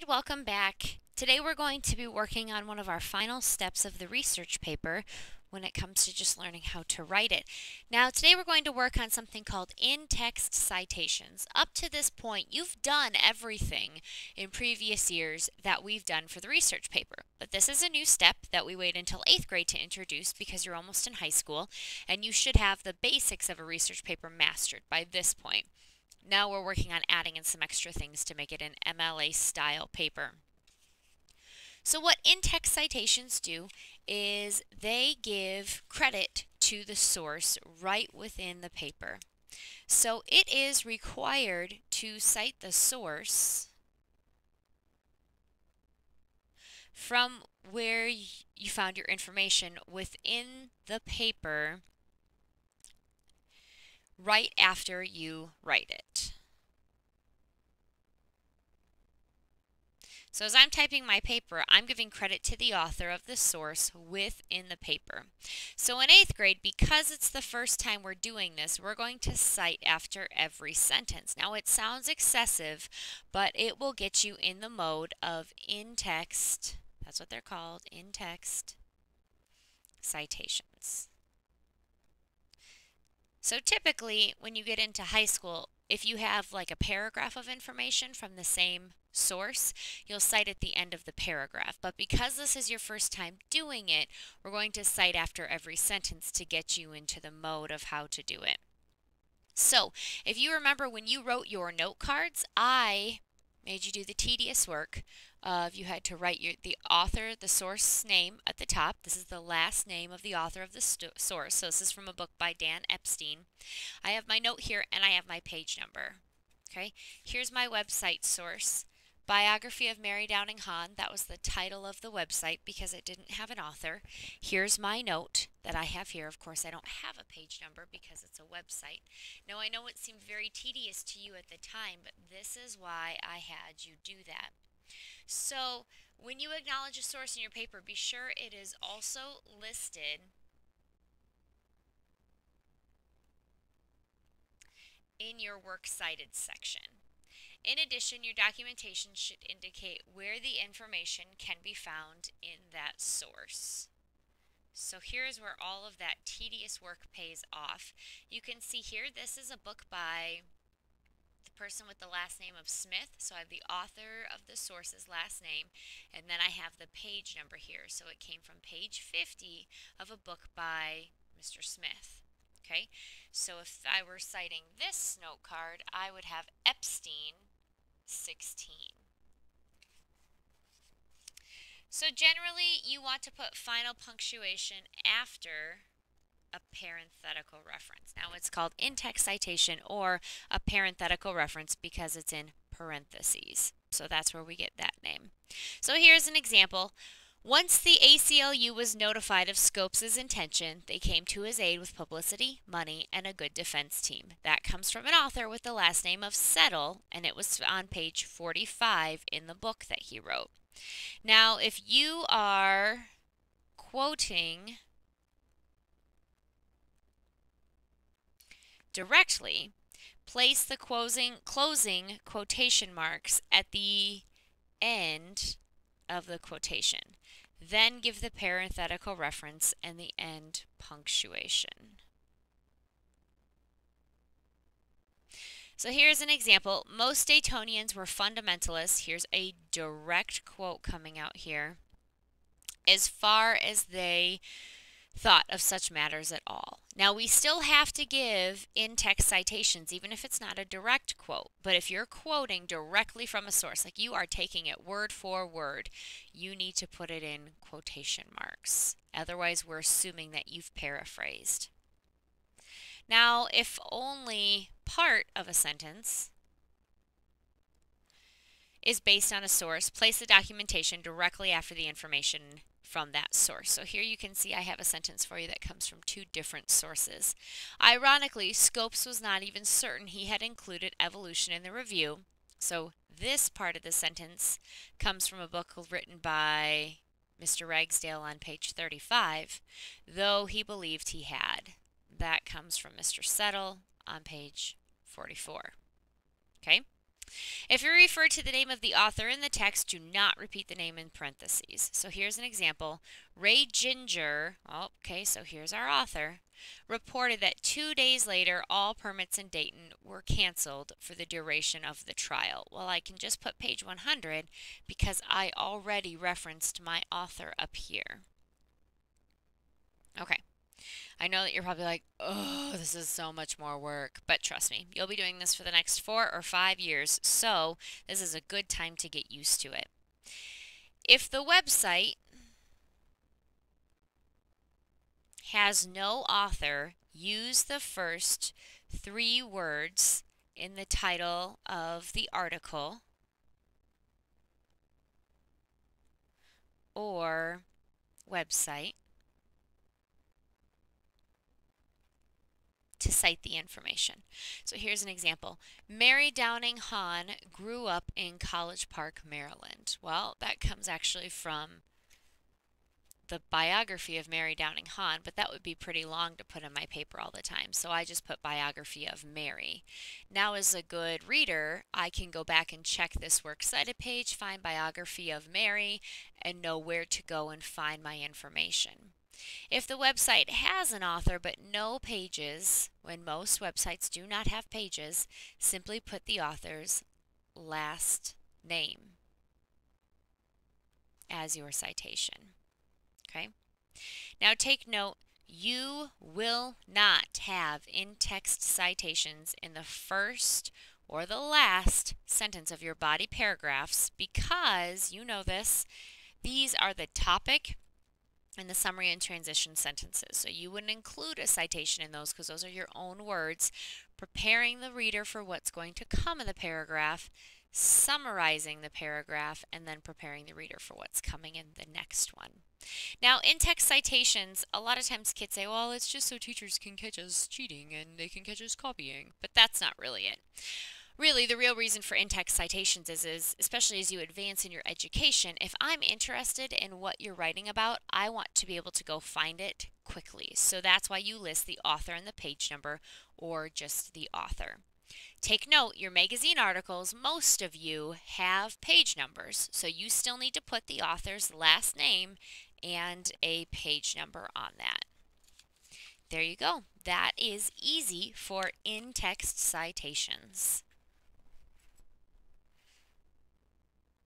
Alright, welcome back. Today we're going to be working on one of our final steps of the research paper when it comes to just learning how to write it. Now today we're going to work on something called in-text citations. Up to this point you've done everything in previous years that we've done for the research paper. But this is a new step that we wait until 8th grade to introduce because you're almost in high school and you should have the basics of a research paper mastered by this point. Now we're working on adding in some extra things to make it an MLA style paper. So what in-text citations do is they give credit to the source right within the paper. So it is required to cite the source from where you found your information within the paper right after you write it. So as I'm typing my paper, I'm giving credit to the author of the source within the paper. So in 8th grade, because it's the first time we're doing this, we're going to cite after every sentence. Now it sounds excessive, but it will get you in the mode of in-text, that's what they're called, in-text citations. So typically, when you get into high school, if you have like a paragraph of information from the same source, you'll cite at the end of the paragraph. But because this is your first time doing it, we're going to cite after every sentence to get you into the mode of how to do it. So, if you remember when you wrote your note cards, I made you do the tedious work of you had to write the author, the source name at the top. This is the last name of the author of the source. So this is from a book by Dan Epstein. I have my note here and I have my page number. Okay, here's my website source. Biography of Mary Downing Hahn, that was the title of the website because it didn't have an author. Here's my note that I have here. Of course, I don't have a page number because it's a website. Now, I know it seemed very tedious to you at the time, but this is why I had you do that. So, when you acknowledge a source in your paper, be sure it is also listed in your works cited section. In addition, your documentation should indicate where the information can be found in that source. So here's where all of that tedious work pays off. You can see here, this is a book by the person with the last name of Smith. So I have the author of the source's last name, and then I have the page number here. So it came from page 50 of a book by Mr. Smith. Okay, so if I were citing this note card, I would have Epstein 16. So generally you want to put final punctuation after a parenthetical reference. Now it's called in-text citation or a parenthetical reference because it's in parentheses. So that's where we get that name. So here's an example. Once the ACLU was notified of Scopes' intention, they came to his aid with publicity, money, and a good defense team. That comes from an author with the last name of Settle, and it was on page 45 in the book that he wrote. Now, if you are quoting directly, place the closing quotation marks at the end of the quotation. Then give the parenthetical reference and the end punctuation. So here's an example. Most Daytonians were fundamentalists. Here's a direct quote coming out here. As far as they thought of such matters at all. Now we still have to give in-text citations even if it's not a direct quote, but if you're quoting directly from a source, like you are taking it word for word, you need to put it in quotation marks. Otherwise we're assuming that you've paraphrased. Now if only part of a sentence is based on a source, place the documentation directly after the information from that source. So here you can see I have a sentence for you that comes from two different sources. Ironically, Scopes was not even certain he had included evolution in the review. So this part of the sentence comes from a book written by Mr. Ragsdale on page 35, though he believed he had. That comes from Mr. Settle on page 44. Okay? If you refer to the name of the author in the text, do not repeat the name in parentheses. So here's an example. Ray Ginger, oh, okay, so here's our author, reported that 2 days later all permits in Dayton were canceled for the duration of the trial. Well, I can just put page 100 because I already referenced my author up here. Okay. I know that you're probably like, oh, this is so much more work. But trust me, you'll be doing this for the next 4 or 5 years, so this is a good time to get used to it. If the website has no author, use the first 3 words in the title of the article or website to cite the information. So here's an example. Mary Downing Hahn grew up in College Park, Maryland. Well, that comes actually from the biography of Mary Downing Hahn, but that would be pretty long to put in my paper all the time. So I just put biography of Mary. Now, as a good reader, I can go back and check this works cited page, find biography of Mary, and know where to go and find my information. If the website has an author but no pages, when most websites do not have pages, simply put the author's last name as your citation. Okay? Now take note, you will not have in-text citations in the first or the last sentence of your body paragraphs because, you know this, these are the topic and the summary and transition sentences. So you wouldn't include a citation in those because those are your own words, preparing the reader for what's going to come in the paragraph, summarizing the paragraph, and then preparing the reader for what's coming in the next one. Now, in-text citations, a lot of times kids say, well, it's just so teachers can catch us cheating and they can catch us copying, but that's not really it. Really, the real reason for in-text citations is, especially as you advance in your education, if I'm interested in what you're writing about, I want to be able to go find it quickly. So that's why you list the author and the page number or just the author. Take note, your magazine articles, most of you have page numbers, so you still need to put the author's last name and a page number on that. There you go. That is easy for in-text citations.